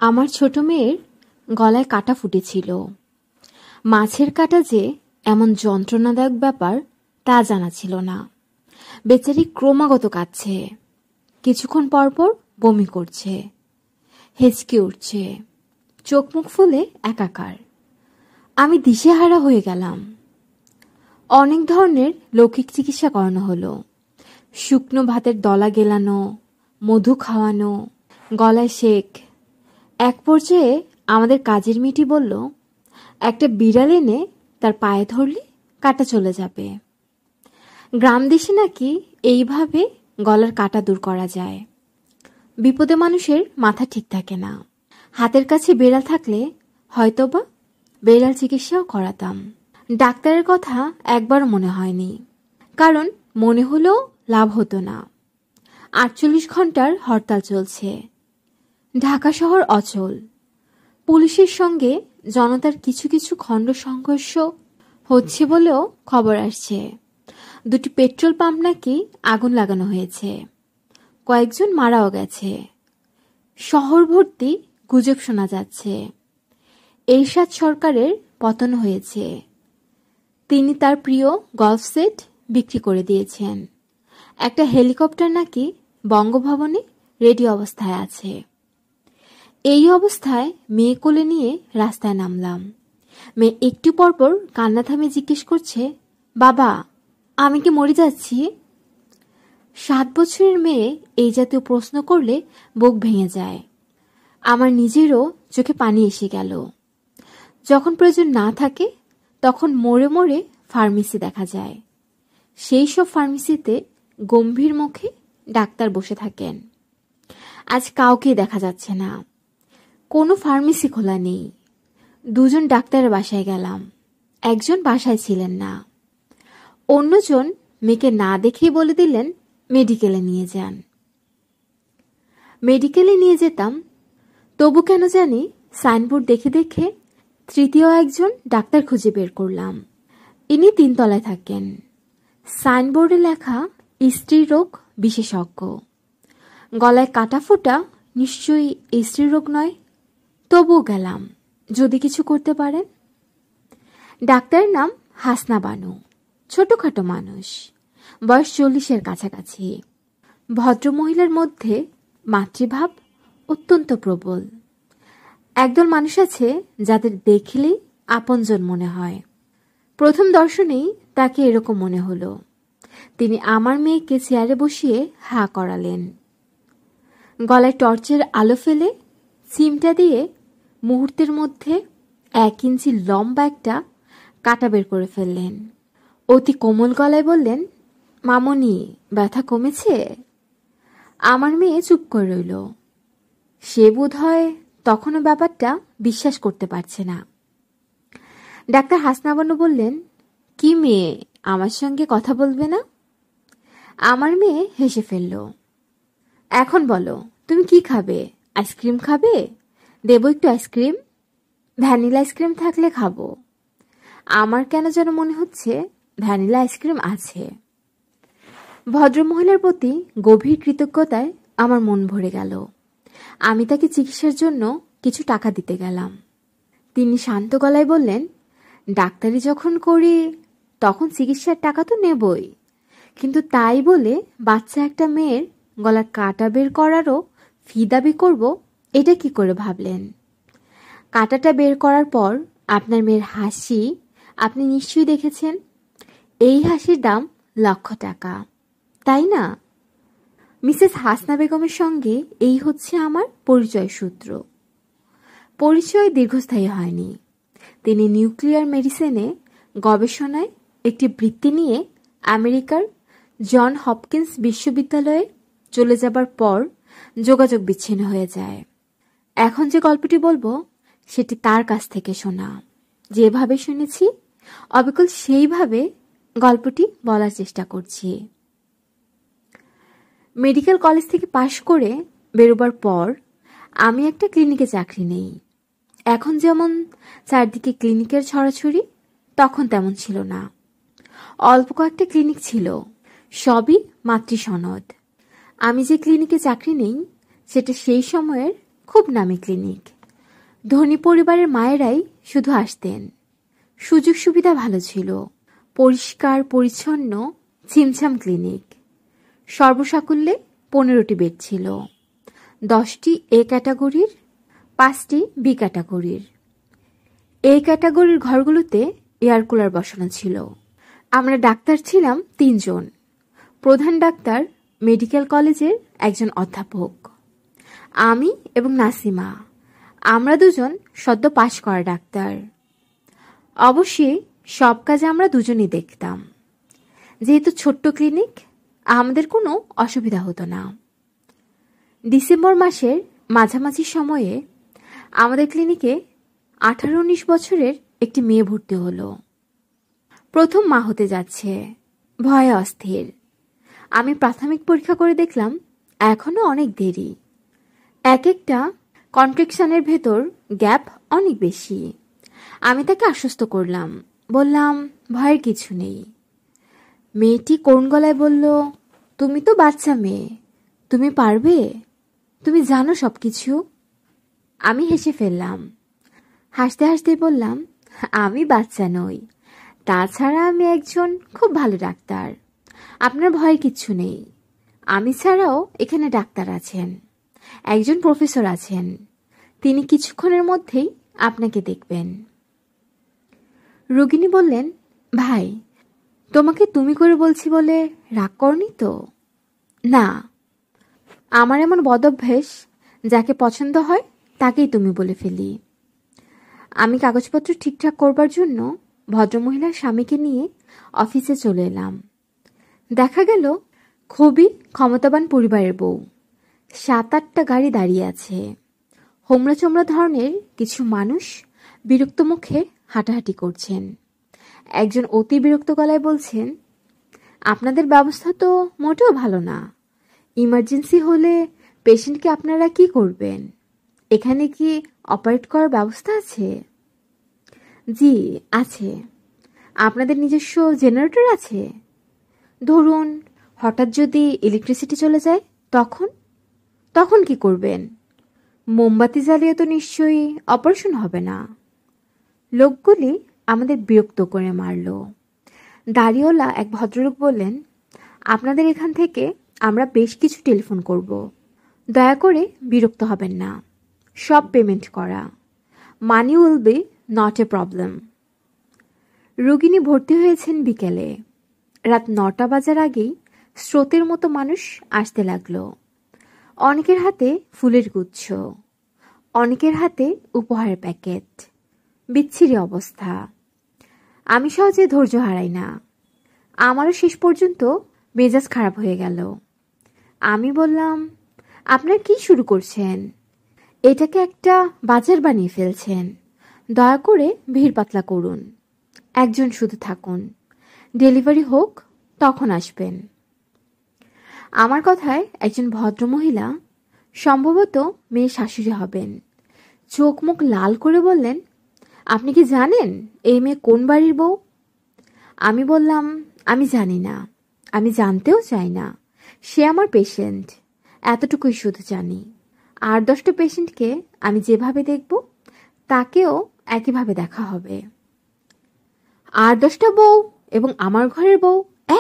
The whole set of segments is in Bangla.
আমার ছোট মেয়ের গলায় কাটা ফুটেছিল। মাছের কাটা যে এমন যন্ত্রণাদায়ক ব্যাপার তা জানা ছিল না। বেচারি ক্রমাগত কাঁদছে, কিছুক্ষণ পরপর বমি করছে, হেঁচকে উঠছে, চোখ মুখ ফুলে একাকার। আমি দিশেহারা হয়ে গেলাম। অনেক ধরনের লৌকিক চিকিৎসা করানো হলো। শুকনো ভাতের দলা গেলানো, মধু খাওয়ানো, গলায় সেক। এক পর্যায়ে আমাদের কাজের মেয়েটি বলল, একটা বিড়াল এনে তার পায়ে ধরলে কাটা চলে যাবে। গ্রাম দেশে নাকি এইভাবে গলার কাটা দূর করা যায়। বিপদে মানুষের মাথা ঠিক থাকে না। হাতের কাছে বেড়াল থাকলে হয়তোবা বেড়াল চিকিৎসাও করাতাম। ডাক্তারের কথা একবারও মনে হয়নি, কারণ মনে হলেও লাভ হতো না। 48 ঘন্টার হরতাল চলছে। ঢাকা শহর অচল। পুলিশের সঙ্গে জনতার কিছু কিছু খণ্ড সংঘর্ষ হচ্ছে বলেও খবর আসছে। 2টি পেট্রোল পাম্প নাকি আগুন লাগানো হয়েছে। কয়েকজন মারাও গেছে। শহর ভর্তি গুজব শোনা যাচ্ছে। এরশাদ সরকারের পতন হয়েছে। তিনি তার প্রিয় গলফ সেট বিক্রি করে দিয়েছেন। একটা হেলিকপ্টার নাকি বঙ্গভবনে রেডি অবস্থায় আছে। এই অবস্থায় মেয়ে কোলে নিয়ে রাস্তায় নামলাম। মেয়ে একটু পরপর কান্না থামে জিজ্ঞেস করছে, বাবা, আমি কি মরে যাচ্ছি? 7 বছরের মেয়ে এই জাতীয় প্রশ্ন করলে বুক ভেঙে যায়। আমার নিজেরও চোখে পানি এসে গেল। যখন প্রয়োজন না থাকে তখন মোড়ে মোড়ে ফার্মেসি দেখা যায়। সেই সব ফার্মেসিতে গম্ভীর মুখে ডাক্তার বসে থাকেন। আজ কাউকে দেখা যাচ্ছে না। কোনো ফার্মেসি খোলা নেই। 2জন ডাক্তারের বাসায় গেলাম। একজন বাসায় ছিলেন না। অন্যজন মেয়েকে না দেখেই বলে দিলেন মেডিকেলে নিয়ে যান। মেডিকেলে নিয়ে যেতাম, তবু কেন জানি সাইনবোর্ড দেখে দেখে তৃতীয় একজন ডাক্তার খুঁজে বের করলাম। ইনি 3 তলায় থাকেন। সাইনবোর্ডে লেখা স্ত্রীরোগ বিশেষজ্ঞ। গলায় কাটা ফোটা, নিশ্চয়ই স্ত্রীরোগ নয়। তবুও গেলাম, যদি কিছু করতে পারেন। ডাক্তারের নাম হাসনা বানু। ছোটখাটো মানুষ, বয়স 40-এর কাছাকাছি। ভদ্রমহিলার মধ্যে মাতৃভাব অত্যন্ত প্রবল। একদল মানুষ আছে যাদের দেখলেই আপনজন মনে হয়। প্রথম দর্শনেই তাকে এরকম মনে হলো। তিনি আমার মেয়েকে চেয়ারে বসিয়ে হা করালেন। গলায় টর্চের আলো ফেলে সিমটা দিয়ে মুহূর্তের মধ্যে 1 ইঞ্চি লম্বা একটা কাটা বের করে ফেললেন। অতি কোমল গলায় বললেন, মামনি, ব্যথা কমেছে? আমার মেয়ে চুপ করে রইল। সে বোধ হয় তখনও ব্যাপারটা বিশ্বাস করতে পারছে না। ডাক্তার হাসনা বানু বললেন, কি মেয়ে, আমার সঙ্গে কথা বলবে না? আমার মেয়ে হেসে ফেলল। এখন বলো, তুমি কি খাবে? আইসক্রিম খাবে? দেবো একটু আইসক্রিম? ভ্যানিলা আইসক্রিম থাকলে খাবো। আমার কেন যেন মনে হচ্ছে ভ্যানিলা আইসক্রিম আছে। ভদ্রমহিলার প্রতি গভীর কৃতজ্ঞতায় আমার মন ভরে গেল। আমি তাকে চিকিৎসার জন্য কিছু টাকা দিতে গেলাম। তিনি শান্ত গলায় বললেন, ডাক্তারি যখন করি তখন চিকিৎসার টাকা তো নেবই, কিন্তু তাই বলে বাচ্চা একটা মেয়ের গলার কাটা বের করারও ফি দাবি করব, এটা কি করে ভাবলেন? কাটাটা বের করার পর আপনার মেয়ের হাসি আপনি নিশ্চয়ই দেখেছেন। এই হাসির দাম লক্ষ টাকা, তাই না? মিসেস হাসনা বেগমের সঙ্গে এই হচ্ছে আমার পরিচয় সূত্র। পরিচয় দীর্ঘস্থায়ী হয়নি। তিনি নিউক্লিয়ার মেডিসিনে গবেষণায় একটি বৃত্তি নিয়ে আমেরিকার জন হপকিন্স বিশ্ববিদ্যালয়ে চলে যাবার পর যোগাযোগ বিচ্ছিন্ন হয়ে যায়। এখন যে গল্পটি বলবো সেটি তার কাছ থেকে শোনা। যেভাবে শুনেছি অবিকল সেইভাবে গল্পটি বলার চেষ্টা করছি। মেডিকেল কলেজ থেকে পাশ করে বেরোবার পর আমি একটা ক্লিনিকে চাকরি নেই। এখন যেমন চারদিকে ক্লিনিকের ছড়াছড়ি, তখন তেমন ছিল না। অল্প কয়েকটা ক্লিনিক ছিল, সবই মাতৃসনদ। আমি যে ক্লিনিকে চাকরি নেই সেটা সেই সময়ের খুব নামি ক্লিনিক। ধনী পরিবারের মায়েরাই শুধু আসতেন। সুযোগ সুবিধা ভালো ছিল। পরিষ্কার পরিচ্ছন্ন ছিমছাম ক্লিনিক। সর্বসাকুল্যে 15টি বেড ছিল। 10টি এ ক্যাটাগরির, 5টি বি ক্যাটাগরির। এ ক্যাটাগরির ঘরগুলোতে এয়ার কুলার বসানো ছিল। আমরা ডাক্তার ছিলাম 3 জন। প্রধান ডাক্তার মেডিকেল কলেজের একজন অধ্যাপক, আমি এবং নাসিমা। আমরা দুজন সদ্য পাশ করা ডাক্তার। অবশ্যই সব কাজে আমরা দুজনই দেখতাম। যেহেতু ছোট্ট ক্লিনিক, আমাদের কোনো অসুবিধা হতো না। ডিসেম্বর মাসের মাঝামাঝি সময়ে আমাদের ক্লিনিকে 18-19 বছরের একটি মেয়ে ভর্তি হলো। প্রথম মা হতে যাচ্ছে, ভয়ে অস্থির। আমি প্রাথমিক পরীক্ষা করে দেখলাম এখনো অনেক দেরি। এক একটা কন্ট্রাকশনের ভেতর গ্যাপ অনেক বেশি। আমি তাকে আশ্বস্ত করলাম, বললাম ভয়ের কিছু নেই। মেয়েটি করুণ গলায় বলল, তুমি তো বাচ্চা মেয়ে, তুমি পারবে, তুমি জানো সব কিছু। আমি হেসে ফেললাম। হাসতে হাসতে বললাম, আমি বাচ্চা নই, তাছাড়া আমি একজন খুব ভালো ডাক্তার। আপনার ভয়ের কিচ্ছু নেই। আমি ছাড়াও এখানে ডাক্তার আছেন, একজন প্রফেসর আছেন, তিনি কিছুক্ষণের মধ্যেই আপনাকে দেখবেন। রোগিণী বললেন, ভাই, তোমাকে তুমি করে বলছি বলে রাগ করনি তো? না, আমার এমন বদভ্যাস, যাকে পছন্দ হয় তাকেই তুমি বলে ফেলি। আমি কাগজপত্র ঠিকঠাক করবার জন্য ভদ্রমহিলার স্বামীকে নিয়ে অফিসে চলে এলাম। দেখা গেল খুবই ক্ষমতাবান পরিবারের বউ। 7-8টা গাড়ি দাঁড়িয়ে আছে। হোমরা চোমরা ধরনের কিছু মানুষ বিরক্ত মুখে হাঁটাহাঁটি করছেন। একজন অতি বিরক্ত গলায় বলছেন, আপনাদের ব্যবস্থা তো মোটেও ভালো না। ইমার্জেন্সি হলে পেশেন্টকে আপনারা কি করবেন? এখানে কি অপারেট করার ব্যবস্থা আছে? জি আছে। আপনাদের নিজস্ব জেনারেটর আছে? ধরুন হঠাৎ যদি ইলেকট্রিসিটি চলে যায়, তখন কি করবেন? মোমবাতি জ্বালিয়ে তো নিশ্চয়ই অপারেশন হবে না। লোকগুলি আমাদের বিরক্ত করে মারল। দাড়িওয়ালা এক ভদ্রলোক বললেন, আপনাদের এখান থেকে আমরা বেশ কিছু টেলিফোন করব, দয়া করে বিরক্ত হবেন না। সব পেমেন্ট করা। Money will be not a problem. রোগিণী ভর্তি হয়েছেন বিকেলে। রাত 9টা বাজার আগেই স্রোতের মতো মানুষ আসতে লাগলো। অনেকের হাতে ফুলের গুচ্ছ, অনেকের হাতে উপহারের প্যাকেট। বিচ্ছিরি অবস্থা। আমি সহজে ধৈর্য হারাই না। আমারও শেষ পর্যন্ত মেজাজ খারাপ হয়ে গেল। আমি বললাম, আপনার কি শুরু করছেন? এটাকে একটা বাজার বানিয়ে ফেলছেন। দয়া করে ভিড় পাতলা করুন। একজন শুধু থাকুন, ডেলিভারি হোক তখন আসবেন। আমার কথায় একজন ভদ্রমহিলা, সম্ভবত মেয়ে শাশুড়ি হবেন, চোখ মুখ লাল করে বললেন, আপনি কি জানেন এই মেয়ে কোন বাড়ির বউ? আমি বললাম, আমি জানি না, আমি জানতেও চাই না। সে আমার পেশেন্ট, এতটুকুই শুধু জানি। আর 10টা পেশেন্টকে আমি যেভাবে দেখব, তাকেও একইভাবে দেখা হবে। আর 10টা বউ এবং আমার ঘরের বউ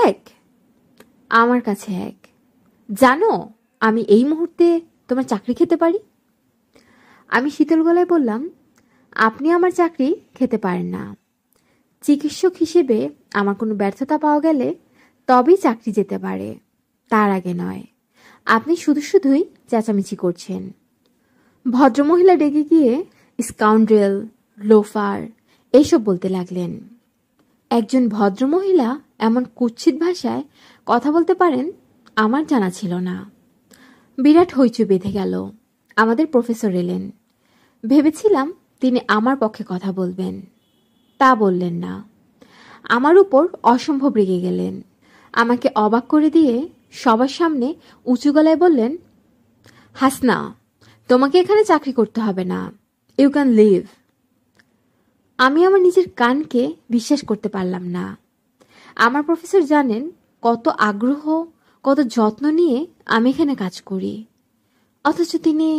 এক? আমার কাছে এক। জানো, আমি এই মুহূর্তে তোমার চাকরি খেতে পারি। আমি শীতল গলায় বললাম, আপনি আমার চাকরি খেতে পারেন না। চিকিৎসক হিসেবে আমার কোনো ব্যর্থতা পাওয়া গেলে তবেই চাকরি যেতে পারে, তার আগে নয়। আপনি শুধু শুধুই চেঁচামেচি করছেন। ভদ্রমহিলা ডেকে গিয়ে স্কাউন্ড্রেল, লোফার এইসব বলতে লাগলেন। একজন ভদ্রমহিলা এমন কুৎসিত ভাষায় কথা বলতে পারেন আমার জানা ছিল না। বিরাট হইচই বেঁধে গেল। আমাদের প্রফেসর এলেন। ভেবেছিলাম তিনি আমার পক্ষে কথা বলবেন, তা বললেন না। আমার উপর অসম্ভব রেগে গেলেন। আমাকে অবাক করে দিয়ে সবার সামনে উঁচু গলায় বললেন, হাসনা, তোমাকে এখানে চাকরি করতে হবে না, ইউ ক্যান লিভ। আমি আমার নিজের কানকে বিশ্বাস করতে পারলাম না। আমার প্রফেসর জানেন কত আগ্রহ, কত যত্ন নিয়ে আমি এখানে কাজ করি, অথচ তিনি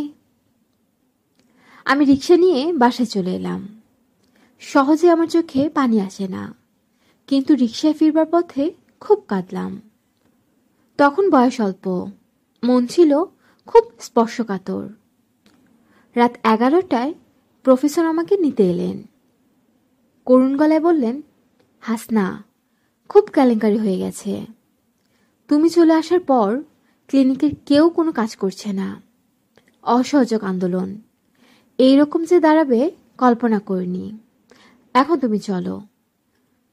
আমি রিক্সা নিয়ে বাসায় চলে এলাম। সহজে আমার চোখে পানি আসে না, কিন্তু রিক্সায় ফিরবার পথে খুব কাঁদলাম। তখন বয়স অল্প, মন ছিল খুব স্পর্শকাতর। রাত 11টায় প্রফেসর আমাকে নিতে এলেন। করুণ গলায় বললেন, হাসনা, খুব কেলেঙ্কারি হয়ে গেছে। তুমি চলে আসার পর ক্লিনিকের কেউ কোনো কাজ করছে না। অসহযোগ আন্দোলন এইরকম যে দাঁড়াবে কল্পনা করিনি। এখন তুমি চলো।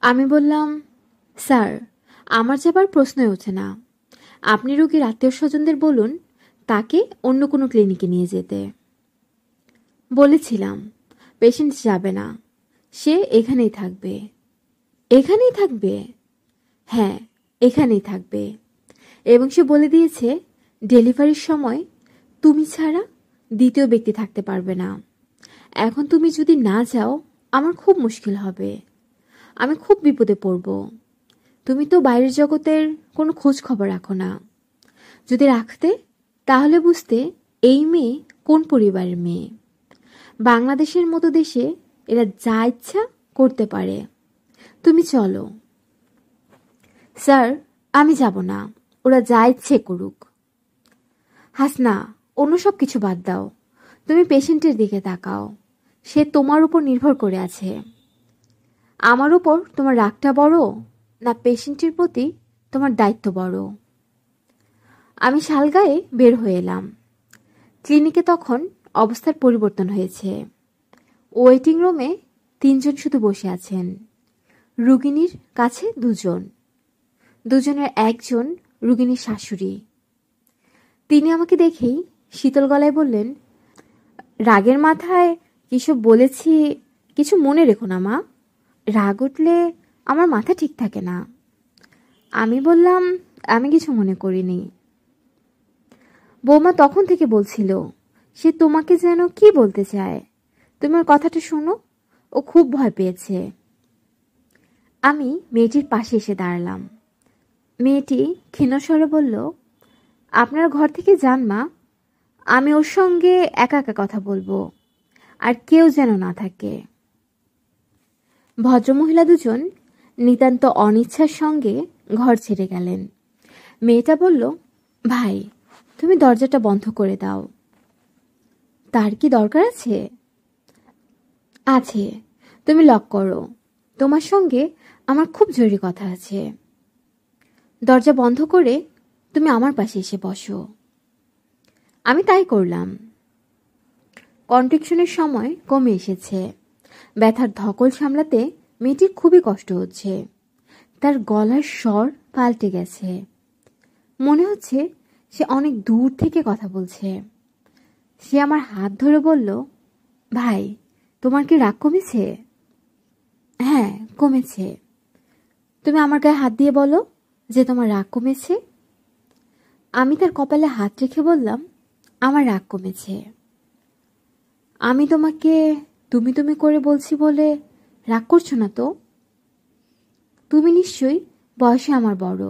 আমি বললাম, স্যার, আমার যাবার প্রশ্নই ওঠে না। আপনি রোগীর আত্মীয় স্বজনদের বলুন তাকে অন্য কোনো ক্লিনিকে নিয়ে যেতে। বলেছিলাম পেশেন্ট যাবে না, সে এখানেই থাকবে। এখানেই থাকবে? হ্যাঁ, এখানেই থাকবে। এবং সে বলে দিয়েছে ডেলিভারির সময় তুমি ছাড়া দ্বিতীয় ব্যক্তি থাকতে পারবে না। এখন তুমি যদি না যাও আমার খুব মুশকিল হবে, আমি খুব বিপদে পড়ব। তুমি তো বাইরের জগতের কোনো খোঁজ খবর রাখো না। যদি রাখতে তাহলে বুঝতে এই মেয়ে কোন পরিবারের মেয়ে। বাংলাদেশের মতো দেশে এরা যা ইচ্ছা করতে পারে। তুমি চলো। স্যার, আমি যাব না, ওরা যা ইচ্ছে করুক। হাসনা, অন্য সব কিছু বাদ দাও, তুমি পেশেন্টের দিকে তাকাও। সে তোমার উপর নির্ভর করে আছে। আমার উপর তোমার রাগটা বড় না পেশেন্টের প্রতি তোমার দায়িত্ব বড়? আমি শালগায়ে বের হয়ে এলাম। ক্লিনিকে তখন অবস্থার পরিবর্তন হয়েছে। ওয়েটিং রুমে 3 জন শুধু বসে আছেন। রুগিনীর কাছে 2 জন। দুজনের একজন রুগিনীর শাশুড়ি। তিনি আমাকে দেখেই শীতল গলায় বললেন, রাগের মাথায় কিসব বলেছি, কিছু মনে রেখো না মা। রাগ উঠলে আমার মাথা ঠিক থাকে না। আমি বললাম, আমি কিছু মনে করিনি। বৌমা তখন থেকে বলছিল সে তোমাকে যেন কি বলতে চায়, তোমার কথাটা শোনো, ও খুব ভয় পেয়েছে। আমি মেয়েটির পাশে এসে দাঁড়ালাম। মেয়েটি ক্ষীণস্বরে বলল, আপনার ঘর থেকে যান মা, আমি ওর সঙ্গে একা একা কথা বলবো, আর কেউ যেন না থাকে। ভদ্রমহিলা 2 জন নিতান্ত অনিচ্ছার সঙ্গে ঘর ছেড়ে গেলেন। মেয়েটা বলল, ভাই, তুমি দরজাটা বন্ধ করে দাও। তার কি দরকার আছে? আছে, তুমি লক করো, তোমার সঙ্গে আমার খুব জরুরি কথা আছে। দরজা বন্ধ করে তুমি আমার পাশে এসে বসো। আমি তাই করলাম। কন্ট্রাকশনের সময় কমে এসেছে। ব্যথার ধকল সামলাতে মেয়েটির খুবই কষ্ট হচ্ছে। তার গলার স্বর পাল্টে গেছে। মনে হচ্ছে সে অনেক দূর থেকে কথা বলছে। সে আমার হাত ধরে বলল, ভাই, তোমার কি রাগ কমেছে? হ্যাঁ, কমেছে। তুমি আমার গায়ে হাত দিয়ে বলো যে তোমার রাগ কমেছে। আমি তার কপালে হাত রেখে বললাম, আমার রাগ কমেছে। আমি তোমাকে তুমি তুমি করে বলছি বলে রাগ করছো না তো? তুমি নিশ্চয়ই বয়সে আমার বড়।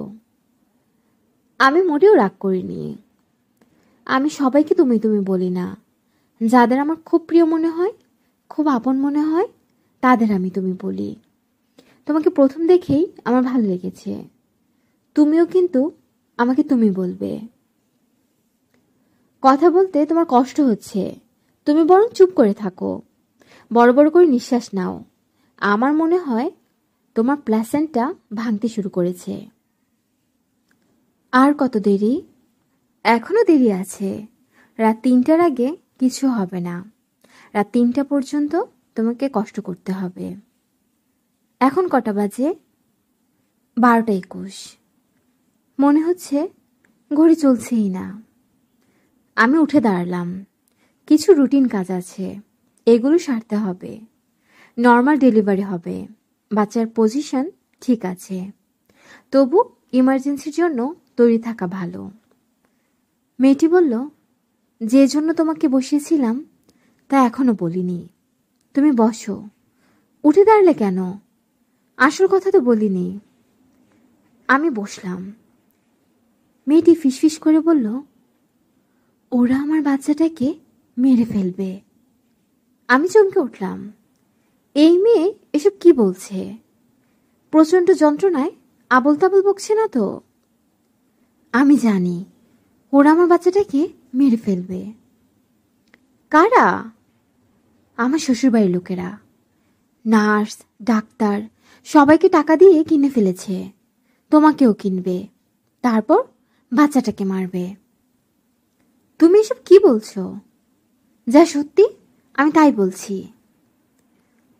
আমি মোটেও রাগ করিনি। আমি সবাইকে তুমি তুমি বলি না। যাদের আমার খুব প্রিয় মনে হয়, খুব আপন মনে হয়, তাদের আমি তুমি বলি। তোমাকে প্রথম দেখেই আমার ভালো লেগেছে। তুমিও কিন্তু আমাকে তুমি বলবে। কথা বলতে তোমার কষ্ট হচ্ছে, তুমি বরং চুপ করে থাকো, বড় বড় করে নিঃশ্বাস নাও। আমার মনে হয় তোমার প্ল্যাসেন্টা ভাঙতে শুরু করেছে। আর কত দেরি? এখনো দেরি আছে। রাত 3টার আগে কিছু হবে না। রাত 3টা পর্যন্ত তোমাকে কষ্ট করতে হবে। এখন কটা বাজে? 12টা 21। মনে হচ্ছে ঘড়ি চলছেই না। আমি উঠে দাঁড়ালাম। কিছু রুটিন কাজ আছে, এগুলো সারতে হবে। নর্মাল ডেলিভারি হবে, বাচ্চার পজিশন ঠিক আছে, তবু ইমার্জেন্সির জন্য তৈরি থাকা ভালো। মেয়েটি বলল, যে জন্য তোমাকে বসিয়েছিলাম তা এখনো বলিনি। তুমি বসো। উঠে দাঁড়ালে কেন? আসল কথা তো বলিনি। আমি বসলাম। মেয়েটি ফিসফিস করে বলল, ওরা আমার বাচ্চাটাকে মেরে ফেলবে। আমি চমকে উঠলাম। এই মেয়ে এসব কি বলছে? প্রচণ্ড যন্ত্রণায় আবল তাবল বকছে না তো? আমি জানি ওরা আমার বাচ্চাটাকে মেরে ফেলবে। কারা? আমার শ্বশুরবাড়ির লোকেরা। নার্স, ডাক্তার সবাইকে টাকা দিয়ে কিনে ফেলেছে। তোমাকেও কিনবে, তারপর বাচ্চাটাকে মারবে। তুমি এসব কি বলছো? যা সত্যি আমি তাই বলছি।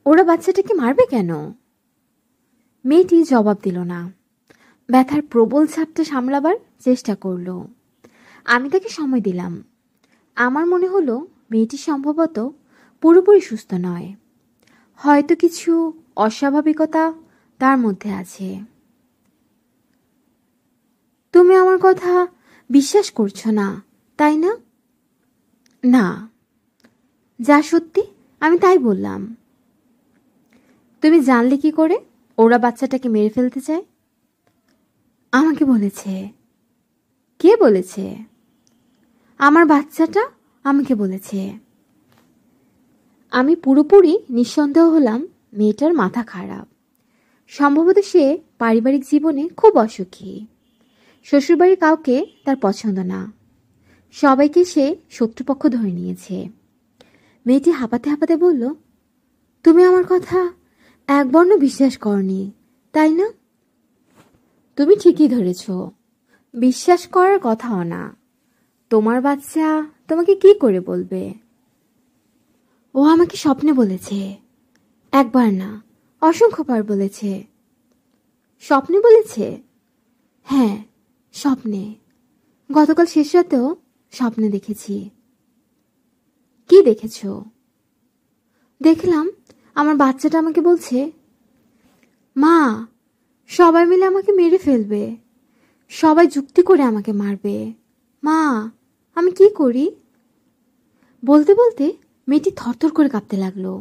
ওরা বাচ্চাটাকে মারবে কেন? মেয়েটি জবাব দিল না। ব্যথার প্রবল ছাপটা সামলাবার চেষ্টা করল। আমি তাকে সময় দিলাম। আমার মনে হলো মেয়েটি সম্ভবত পুরোপুরি সুস্থ নয়, হয়তো কিছু অস্বাভাবিকতা তার মধ্যে আছে। তুমি আমার কথা বিশ্বাস করছো না, তাই না? না, যা সত্যি আমি তাই বললাম। তুমি জানলে কি করে ওরা বাচ্চাটাকে মেরে ফেলতে চায়? আমাকে বলেছে। কে বলেছে? আমার বাচ্চাটা আমাকে বলেছে। আমি পুরোপুরি নিঃসন্দেহ হলাম মেয়েটার মাথা খারাপ। সম্ভবত সে পারিবারিক জীবনে খুব অসুখী। শ্বশুরবাড়ির কাউকে তার পছন্দ না। সবাইকে সে শত্রুপক্ষ ধরে নিয়েছে। মেয়েটি হাঁপাতে হাঁপাতে বলল, তুমি আমার কথা একবর্ণ বিশ্বাস করনি, তাই না? তুমি ঠিকই ধরেছ। বিশ্বাস করার কথাও না। তোমার বাচ্চা তোমাকে কি করে বলবে? ও আমাকে স্বপ্নে বলেছে। একবার না, অসংখ্যবার বলেছে। স্বপ্নে বলেছে? হ্যাঁ, স্বপ্নে। গতকাল শেষ রাতেও স্বপ্নে দেখেছি। কি দেখেছ? দেখলাম আমার বাচ্চাটা আমাকে বলছে, মা, সবাই মিলে আমাকে মেরে ফেলবে। সবাই যুক্তি করে আমাকে মারবে। মা, আমি কি করি? বলতে বলতে মেয়েটি থরথর করে কাঁপতে লাগলো।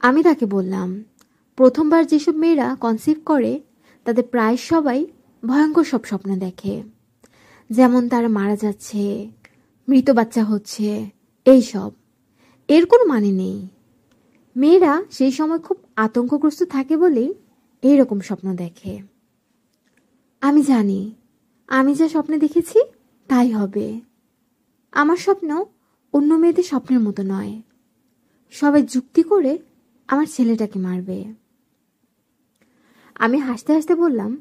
আমি তাকে বললাম, প্রথমবার যেসব মেয়েরা কনসিভ করে তাদের প্রায় সবাই ভয়ঙ্কর সব স্বপ্ন দেখে, যেমন তারা মারা যাচ্ছে, মৃত বাচ্চা হচ্ছে, এইসব। এর কোনো মানে নেই। মেয়েরা সেই সময় খুব আতঙ্কগ্রস্ত থাকে বলেই এইরকম স্বপ্ন দেখে। আমি জানি আমি যা স্বপ্নে দেখেছি তাই হবে। আমার স্বপ্ন অন্য মেয়েদের স্বপ্নের মতো নয়। সবাই যুক্তি করে আমার ছেলেটাকে মারবে। আমি হাসতে হাসতে বললাম,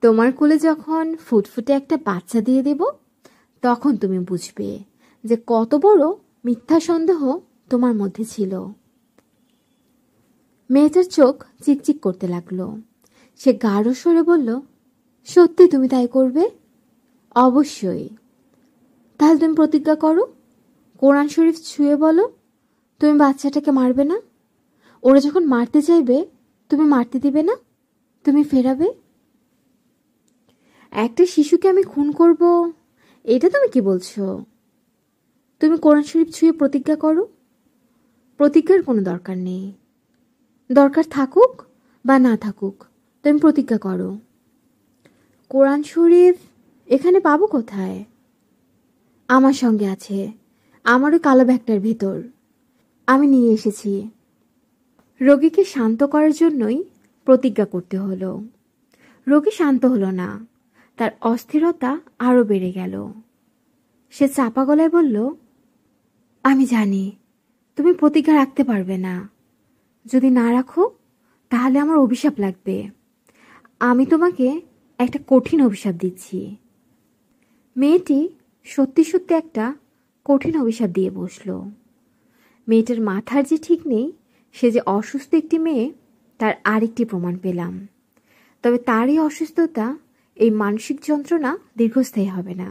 তোমার কোলে যখন ফুটফুটে একটা বাচ্চা দিয়ে দেব, তখন তুমি বুঝবে যে কত বড় মিথ্যা সন্দেহ তোমার মধ্যে ছিল। মেয়েটার চোখ চিকচিক করতে লাগলো। সে গাঢ় স্বরে বলল, সত্যি তুমি তাই করবে? অবশ্যই। তাহলে তুমি প্রতিজ্ঞা করো, কোরআন শরীফ ছুঁয়ে বলো তুমি বাচ্চাটাকে মারবে না। ওরা যখন মারতে চাইবে তুমি মারতে দিবে না, তুমি ফেরাবে। একটা শিশুকে আমি খুন করব, এটা তুমি কি বলছো? তুমি কোরআন শরীফ ছুঁয়ে প্রতিজ্ঞা করো। প্রতিজ্ঞার কোনো দরকার নেই। দরকার থাকুক বা না থাকুক, তুমি প্রতিজ্ঞা করো। কোরআন শরীফ এখানে পাবো কোথায়? আমার সঙ্গে আছে, আমার ওই কালো ব্যাগটার ভেতর। আমি নিয়ে এসেছি। রোগীকে শান্ত করার জন্যই প্রতিজ্ঞা করতে হলো। রোগী শান্ত হলো না, তার অস্থিরতা আরও বেড়ে গেল। সে চাপা গলায় বলল, আমি জানি তুমি প্রতিজ্ঞা রাখতে পারবে না। যদি না রাখো তাহলে আমার অভিশাপ লাগবে। আমি তোমাকে একটা কঠিন অভিশাপ দিচ্ছি। মেয়েটি সত্যি সত্যি একটা কঠিন অভিশাপ দিয়ে বসল। মেয়েটার মাথার যে ঠিক নেই, সে যে অসুস্থ একটি মেয়ে তার আরেকটি প্রমাণ পেলাম। তবে তার এই অসুস্থতা, এই মানসিক যন্ত্রণা দীর্ঘস্থায়ী হবে না।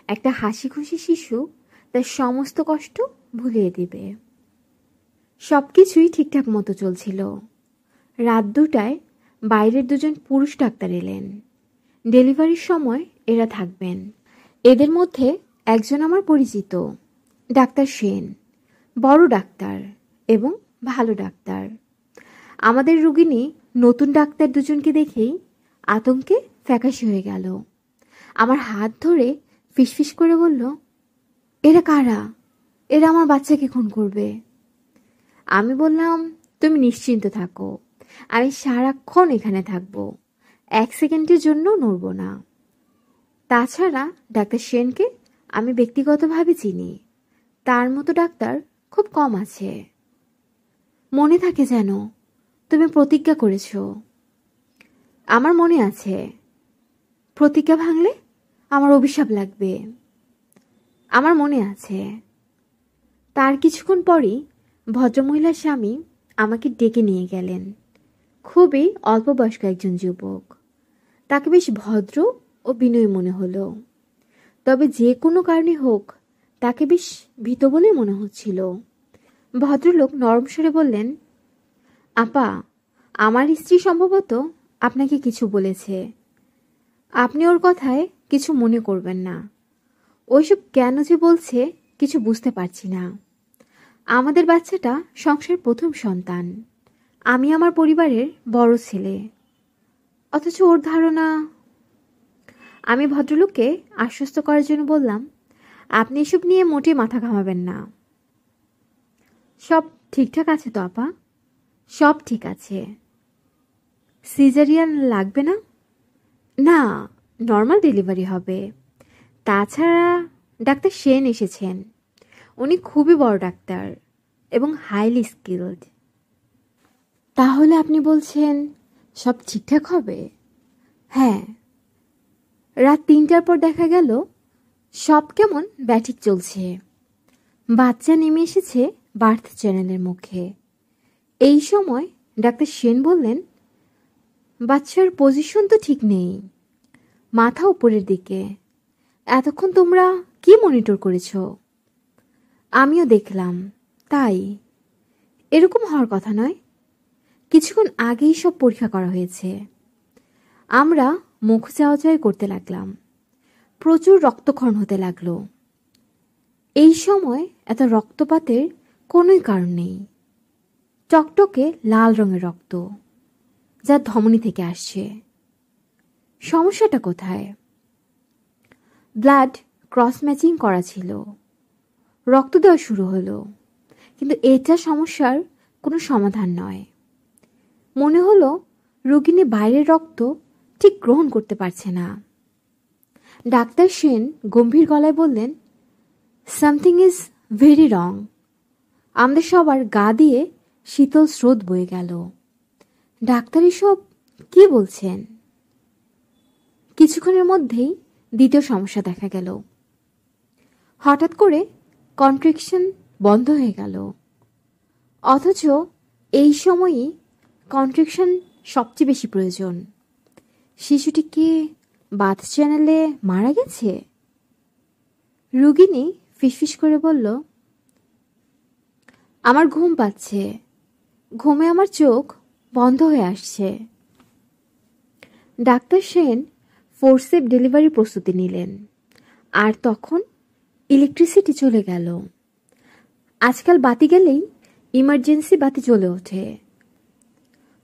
একটা হাসি খুশি শিশু তার সমস্ত কষ্ট ভুলিয়ে দিবে। সব কিছুই ঠিকঠাক মতো চলছিল। রাত 2টায় বাইরের দুজন পুরুষ ডাক্তার এলেন। ডেলিভারির সময় এরা থাকবেন। এদের মধ্যে একজন আমার পরিচিত, ডাক্তার সেন। বড় ডাক্তার এবং ভালো ডাক্তার। আমাদের রোগিণী নতুন ডাক্তার দুজনকে দেখেই আতঙ্কে ফ্যাকাশে হয়ে গেল। আমার হাত ধরে ফিসফিস করে বলল, এরা কারা? এরা আমার বাচ্চাকে খুন করবে। আমি বললাম, তুমি নিশ্চিন্ত থাকো, আমি সারাক্ষণ এখানে থাকবো, 1 সেকেন্ডের জন্য নড়ব না। তাছাড়া ডাক্তার সেনকে আমি ব্যক্তিগতভাবে চিনি, তার মতো ডাক্তার খুব কম আছে। মনে থাকে যেন তুমি প্রতিজ্ঞা করেছ। আমার মনে আছে। প্রতিজ্ঞা ভাঙলে আমার অভিশাপ লাগবে। আমার মনে আছে। তার কিছুক্ষণ পরই ভদ্রমহিলার স্বামী আমাকে ডেকে নিয়ে গেলেন। খুবই অল্প বয়স্ক একজন যুবক। তাকে বেশ ভদ্র ও বিনয়ী মনে হলো। তবে যে কোনো কারণে হোক তাকে বেশ ভীত বলে মনে হচ্ছিল। ভদ্রলোক নরম স্বরে বললেন, আপা, আমার স্ত্রী সম্ভবত আপনাকে কিছু বলেছে। আপনি ওর কথায় কিছু মনে করবেন না। ওইসব কেন যে বলছে কিছু বুঝতে পারছি না। আমাদের বাচ্চাটা সংসারের প্রথম সন্তান। আমি আমার পরিবারের বড় ছেলে। অথচ ওর ধারণা। আমি ভদ্রলোককে আশ্বস্ত করার জন্য বললাম, আপনি এসব নিয়ে মোটে মাথা ঘামাবেন না। সব ঠিকঠাক আছে তো আপা? সব ঠিক আছে। সিজারিয়ান লাগবে না? না, নর্মাল ডেলিভারি হবে। তাছাড়া ডাক্তার সেন এসেছেন। উনি খুবই বড় ডাক্তার এবং হাইলি স্কিলড। তাহলে আপনি বলছেন সব ঠিকঠাক হবে? হ্যাঁ। রাত 3টার পর দেখা গেল সব কেমন ব্যাঠিক চলছে। বাচ্চা নেমে এসেছে বার্থ চ্যানেলের মুখে। এই সময় ডাক্তার সেন বললেন, বাচ্চার পজিশন তো ঠিক নেই, মাথা উপরের দিকে। এতক্ষণ তোমরা কি মনিটর করেছ? আমিও দেখলাম। তাই এরকম হওয়ার কথা নয়। কিছুক্ষণ আগেই সব পরীক্ষা করা হয়েছে। আমরা মুখ চাওয়াচাই করতে লাগলাম। প্রচুর রক্তক্ষরণ হতে লাগলো। এই সময় এত রক্তপাতের কোনোই কারণ নেই। টকটকে লাল রঙের রক্ত, যা ধমনী থেকে আসছে। সমস্যাটা কোথায়? ব্লাড ক্রস ম্যাচিং করা ছিল। রক্ত দেওয়া শুরু হলো, কিন্তু এটা সমস্যার কোনো সমাধান নয়। মনে হলো রোগিনী বাইরের রক্ত ঠিক গ্রহণ করতে পারছে না। ডাক্তার সেন গম্ভীর গলায় বললেন, সামথিং ইজ ভেরি রং। আমাদের সবার গা দিয়ে শীতল স্রোত বয়ে গেল। ডাক্তার এসব কি বলছেন? কিছুক্ষণের মধ্যেই দ্বিতীয় সমস্যা দেখা গেল। হঠাৎ করে কন্ট্রাকশন বন্ধ হয়ে গেল। অথচ এই সময়ই কন্ট্রাকশন সবচেয়ে বেশি প্রয়োজন। শিশুটি কি বাথ চ্যানেলে মারা গেছে? রোগিনী ফিসফিস করে বলল, আমার ঘুম পাচ্ছে। ঘুমে আমার চোখ বন্ধ হয়ে আসছে। ডাক্তার সেন ফোরসেপ ডেলিভারি প্রস্তুতি নিলেন। আর তখন ইলেকট্রিসিটি চলে গেল। আজকাল বাতি গেলেই ইমার্জেন্সি বাতি জ্বলে ওঠে।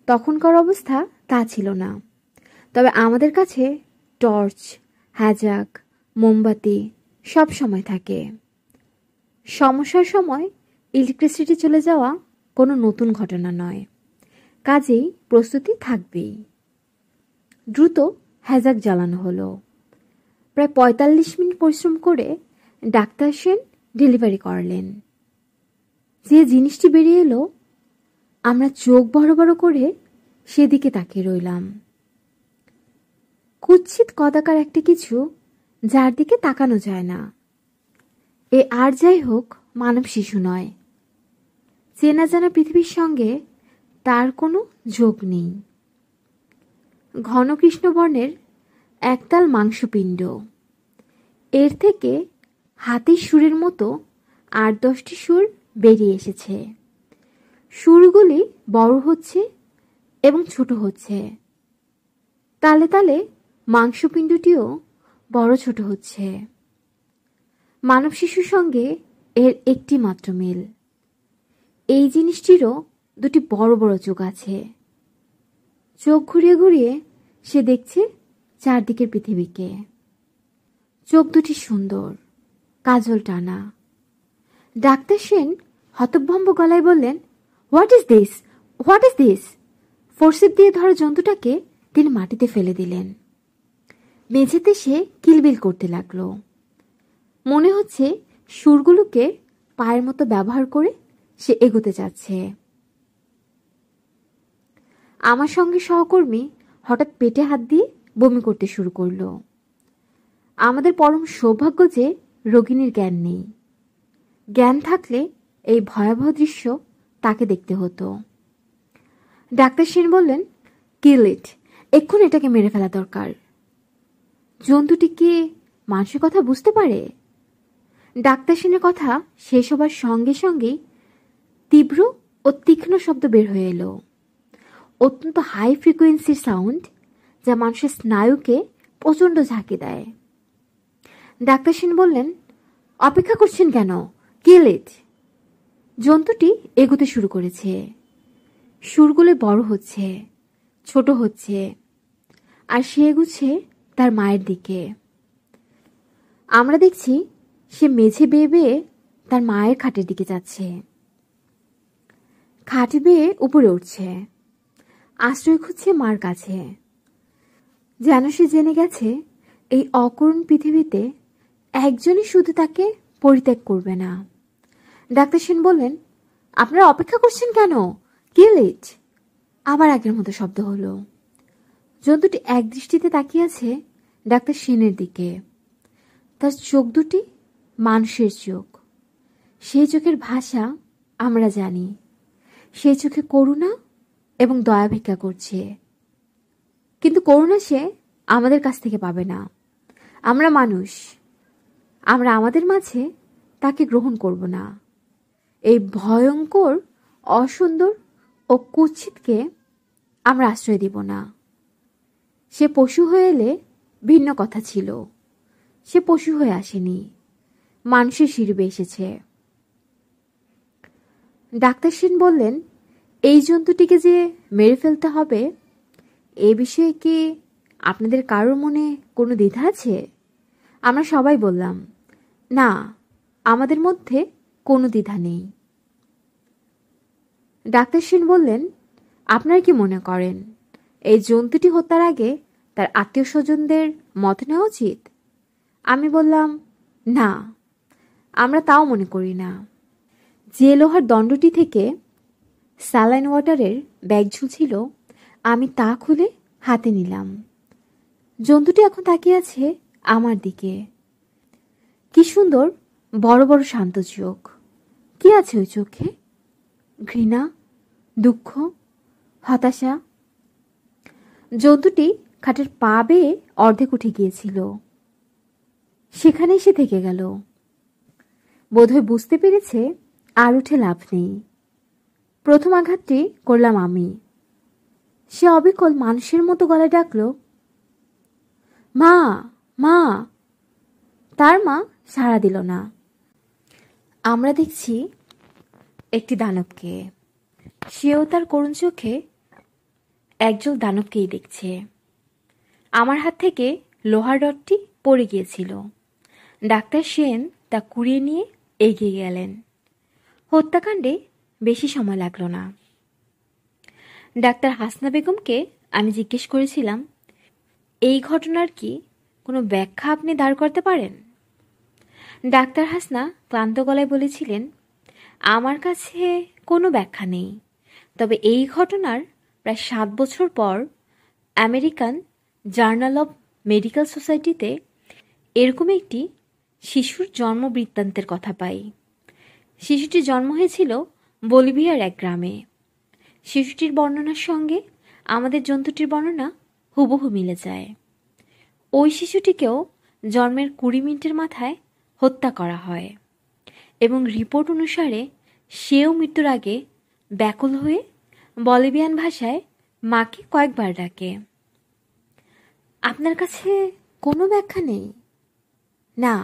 তখনকার অবস্থা তা ছিল না। তবে আমাদের কাছে টর্চ, হ্যাজাক, মোমবাতি সব সময় থাকে। সমস্যার সময় ইলেকট্রিসিটি চলে যাওয়া কোনো নতুন ঘটনা নয়। কাজেই প্রস্তুতি থাকবেই। দ্রুত হ্যাজাক জ্বালানো হলো। প্রায় 45 মিনিট পরিশ্রম করে ডাক্তার সেন ডেলিভারি করালেন। যে জিনিসটি বেরিয়ে এলো, আমরা চোখ বড় বড় করে সেদিকে তাকিয়ে রইলাম। কুৎসিত কদাকার একটা কিছু, যার দিকে তাকানো যায় না। এ আর যাই হোক মানব শিশু নয়। চেনা জানা পৃথিবীর সঙ্গে তার কোনো যোগ নেই। ঘন কৃষ্ণবর্ণের একতাল মাংসপিণ্ড। এর থেকে হাতির সুরের মতো 8-10টি সুর বেরিয়ে এসেছে। সুরগুলি বড় হচ্ছে এবং ছোট হচ্ছে। তালে তালে মাংসপিণ্ডটিও বড় ছোট হচ্ছে। মানব শিশুর সঙ্গে এর একটি মাত্র মিল। এই জিনিসটিরও দুটি বড় বড় চোখ আছে। চোখ ঘুরিয়ে ঘুরিয়ে সে দেখছে চারদিকের পৃথিবীকে। চোখ দুটি সুন্দর, কাজল টানা। ডাক্তার সেন হতভম্ব গলায় বললেন, what is this, what is this? Forcep দিয়ে ধরা জন্তুটাকে তিনি মাটিতে ফেলে দিলেন। মেঝেতে সে কিলবিল করতে লাগলো। মনে হচ্ছে সুরগুলোকে পায়ের মতো ব্যবহার করে সে এগোতে যাচ্ছে। আমার সঙ্গে সহকর্মী হঠাৎ পেটে হাত দিয়ে বমি করতে শুরু করল। আমাদের পরম সৌভাগ্য যে রোগিণীর জ্ঞান নেই। জ্ঞান থাকলে এই ভয়াবহ দৃশ্য তাকে দেখতে হতো। ডাক্তার সেন বললেন, কিল ইট, এক্ষুনি এটাকে মেরে ফেলা দরকার। জন্তুটি কি মানুষের কথা বুঝতে পারে? ডাক্তার সেনের কথা শেষ হবার সঙ্গে সঙ্গেই তীব্র ও তীক্ষ্ণ শব্দ বের হয়ে এলো। অত্যন্ত হাই ফ্রিকোয়েন্সির সাউন্ড, যা মানুষের স্নায়ুকে প্রচণ্ড ঝাঁকি দেয়। ডাক্তার সেন বললেন, অপেক্ষা করছেন কেন? কিল ইট। জন্তুটি এগোতে শুরু করেছে। সুরগুলো বড় হচ্ছে, ছোট হচ্ছে, আর সে এগুচ্ছে তার মায়ের দিকে। আমরা দেখছি সে মেঝে বেয়ে বেয়ে তার মায়ের খাটের দিকে যাচ্ছে। খাট বেয়ে উপরে উঠছে, আশ্রয় খুঁজছে মার কাছে। যেন সে জেনে গেছে এই অকরুণ পৃথিবীতে একজনই শুধু তাকে পরিত্যাগ করবে না। ডাক্তার সেন বললেন, আপনারা অপেক্ষা করছেন কেন? কিল ইট। আবার আগের মতো শব্দ হলো। জন্তুটি এক দৃষ্টিতে তাকিয়ে আছে ডাক্তার সেনের দিকে। তার চোখ দুটি মানুষের চোখ। সেই চোখের ভাষা আমরা জানি। সেই চোখে করুণা এবং দয়া ভিক্ষা করছে। কিন্তু করুণা সে আমাদের কাছ থেকে পাবে না। আমরা মানুষ, আমরা আমাদের মাঝে তাকে গ্রহণ করব না। এই ভয়ঙ্কর, অসুন্দর ও কুৎসিতকে আমরা আশ্রয় দিব না। সে পশু হয়ে এলে ভিন্ন কথা ছিল। সে পশু হয়ে আসেনি, মানুষের শিরবে এসেছে। ডাক্তার সেন বললেন, এই জন্তুটিকে যে মেরে ফেলতে হবে, এ বিষয়ে কি আপনাদের কারোর মনে কোনো দ্বিধা আছে? আমরা সবাই বললাম, না, আমাদের মধ্যে কোনো দ্বিধা নেই। ডাক্তার সেন বললেন, আপনারা কি মনে করেন এই জন্তুটি হত্যার আগে তার আত্মীয় স্বজনদের মত নেওয়া উচিত? আমি বললাম, না, আমরা তাও মনে করি না। যে লোহার দণ্ডটি থেকে স্যালাইন ওয়াটারের ব্যাগ ঝুলছিল, আমি তা খুলে হাতে নিলাম। জন্তুটি এখন তাকিয়ে আছে আমার দিকে। কি সুন্দর বড় বড় শান্ত চোখ। কি আছে ওই চোখে? ঘৃণা, দুঃখ, হতাশা। জন্তুটি খাটের পা বেয়ে অর্ধেক উঠে গিয়েছিল। সেখানেই সে থেকে গেল। বোধহয় বুঝতে পেরেছে আর উঠে লাভ নেই। প্রথম আঘাতটি করলাম আমি। সে অবিকল মানুষের মতো গলায় ডাকল, মা, মা। তার মা সাড়া দিল না। আমরা দেখছি একটি দানবকে। সেও তার করুণ চোখে একজন দানবকেই দেখছে। আমার হাত থেকে লোহার রডটি পড়ে গিয়েছিল। ডাক্তার সেন তা কুড়িয়ে নিয়ে এগিয়ে গেলেন। হত্যাকাণ্ডে বেশি সময় লাগলো না। ডাক্তার হাসনা বেগমকে আমি জিজ্ঞেস করেছিলাম, এই ঘটনার কি কোনো ব্যাখ্যা আপনি দাঁড় করতে পারেন? ডাক্তার হাসনা ক্লান্ত গলায় বলেছিলেন, আমার কাছে কোনো ব্যাখ্যা নেই। তবে এই ঘটনার প্রায় 7 বছর পর আমেরিকান জার্নাল অব মেডিকেল সোসাইটিতে এরকম একটি শিশুর জন্ম বৃত্তান্তের কথা পাই। শিশুটির জন্ম হয়েছিল বলিভিয়ার এক গ্রামে। শিশুটির বর্ণনার সঙ্গে আমাদের জন্তুটির বর্ণনা হুবহু মিলে যায়। ওই শিশুটিকেও জন্মের 20 মিনিটের মাথায় হত্যা করা হয় এবং রিপোর্ট অনুসারে সেও মৃত্যুর আগে ব্যাকুল হয়ে বলিভিয়ান ভাষায় মাকে কয়েকবার ডাকে। আপনার কাছে কোনো ব্যাখ্যা নেই? না,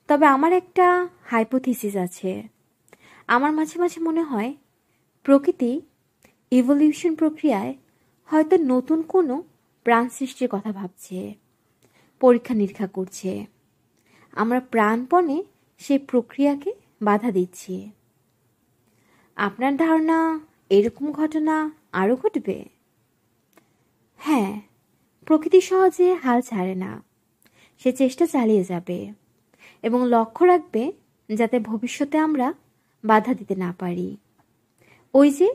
তবে আমার একটা হাইপোথিসিস আছে। আমার মাঝে মাঝে মনে হয় প্রকৃতি ইভলিউশন প্রক্রিয়ায় হয়তো নতুন কোনো প্রাণ সৃষ্টির কথা ভাবছে, পরীক্ষা নিরীক্ষা করছে। আমরা প্রাণপণে সেই প্রক্রিয়াকে বাধা দিচ্ছি। আপনার ধারণা এরকম ঘটনা আরও ঘটবে? হ্যাঁ, প্রকৃতি সহজে হাল ছাড়ে না। সে চেষ্টা চালিয়ে যাবে এবং লক্ষ্য রাখবে যাতে ভবিষ্যতে আমরা বাধা দিতে না পারি। ওই যে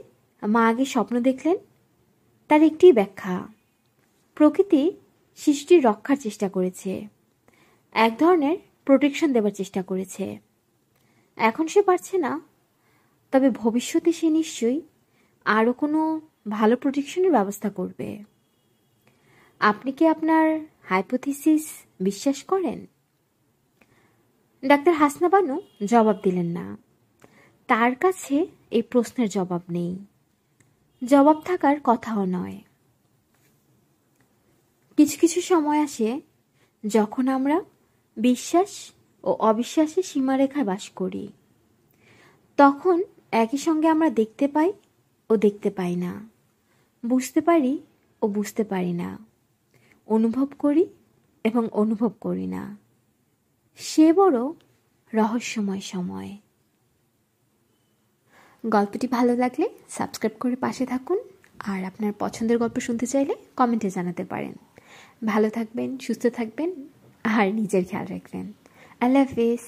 মা আগে স্বপ্ন দেখলেন, তার একটি ব্যাখ্যা। প্রকৃতি শিশুটির রক্ষার চেষ্টা করেছে, এক ধরনের প্রোটেকশন দেবার চেষ্টা করেছে। এখন সে পারছে না, তবে ভবিষ্যতে সে নিশ্চয়ই আরও কোনো ভালো প্রোটেকশনের ব্যবস্থা করবে। আপনি কি আপনার হাইপোথিসিস বিশ্বাস করেন? ডাক্তার হাসনা বানু জবাব দিলেন না। তার কাছে এই প্রশ্নের জবাব নেই, জবাব থাকার কথাও নয়। কিছু কিছু সময় আসে যখন আমরা বিশ্বাস ও অবিশ্বাসের সীমারেখায় বাস করি। তখন একই সঙ্গে আমরা দেখতে পাই ও দেখতে পাই না, বুঝতে পারি ও বুঝতে পারি না, অনুভব করি এবং অনুভব করি না। সে বড় রহস্যময় সময়। গল্পটি ভালো লাগলে সাবস্ক্রাইব করে পাশে থাকুন, আর আপনার পছন্দের গল্প শুনতে চাইলে কমেন্টে জানাতে পারেন। ভালো থাকবেন, সুস্থ থাকবেন, আর নিজের খেয়াল রাখবেন। আল্লাহ হাফেজ।